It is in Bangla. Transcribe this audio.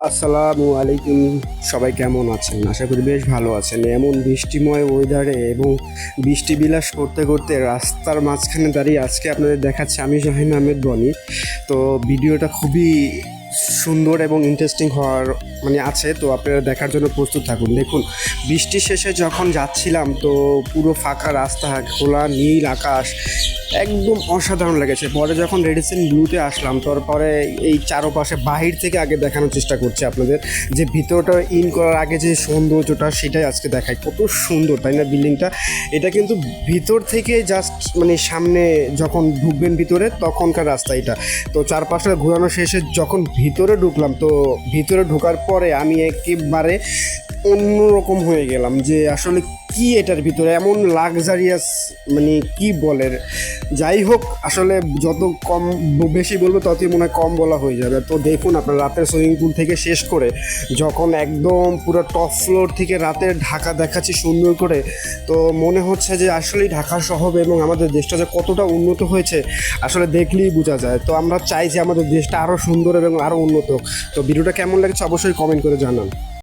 আসসালামু আলাইকুম। সবাই কেমন আছেন? আশা করি বেশ ভালো আছেন। এমন বৃষ্টিময় ওয়েদারে এবং বৃষ্টি বিলাস করতে করতে রাস্তার মাঝখানে দাঁড়িয়ে আজকে আপনাদের দেখাচ্ছি আমি শাহিন আহমেদ বনি। তো ভিডিওটা খুবই সুন্দর এবং ইন্টারেস্টিং হওয়ার আছে, তো আপনারা দেখার জন্য প্রস্তুত থাকুন। দেখুন, বৃষ্টি শেষে যখন যাচ্ছিলাম তো পুরো ফাঁকা রাস্তা, খোলা নীল আকাশ, একদম অসাধারণ লেগেছে। পরে যখন রেডিসন ব্লুতে আসলাম তারপরে এই চারপাশে বাহির থেকে আগে দেখানোর চেষ্টা করছি আপনাদের, যে ভিতরটা ইন করার আগে যে সৌন্দর্যটা সেটাই আজকে দেখাই। কত সুন্দর তাই না বিল্ডিংটা? এটা কিন্তু ভিতর থেকে জাস্ট সামনে যখন ঢুকবেন ভিতরে তখনকার রাস্তা এটা। তো চারপাশটা ঘোরানো শেষে যখন ভিতরে ঢুকলাম, তো ভিতরে ঢোকার পরে আমি একেবারে অন্যরকম হয়ে গেলাম যে আসলে কি এটার ভিতরে এমন লাক্সারিয়াস, কি বলে। যাই হোক, আসলে যত কম বেশি বলবো ততই মনে হয় কম বলা হয়ে যাবে। তো দেখুন, আপনার রাতের সুইমিং পুল থেকে শেষ করে যখন একদম পুরো টপ ফ্লোর থেকে রাতের ঢাকা দেখাচ্ছি সুন্দর করে, তো মনে হচ্ছে যে আসলেই ঢাকা শহর এবং আমাদের দেশটা যে কতটা উন্নত হয়েছে আসলে দেখলেই বোঝা যায়। তো আমরা চাই যে আমাদের দেশটা আরও সুন্দর এবং আরও উন্নত হোক। তো ভিডিওটা কেমন লাগছে অবশ্যই কমেন্ট করে জানান।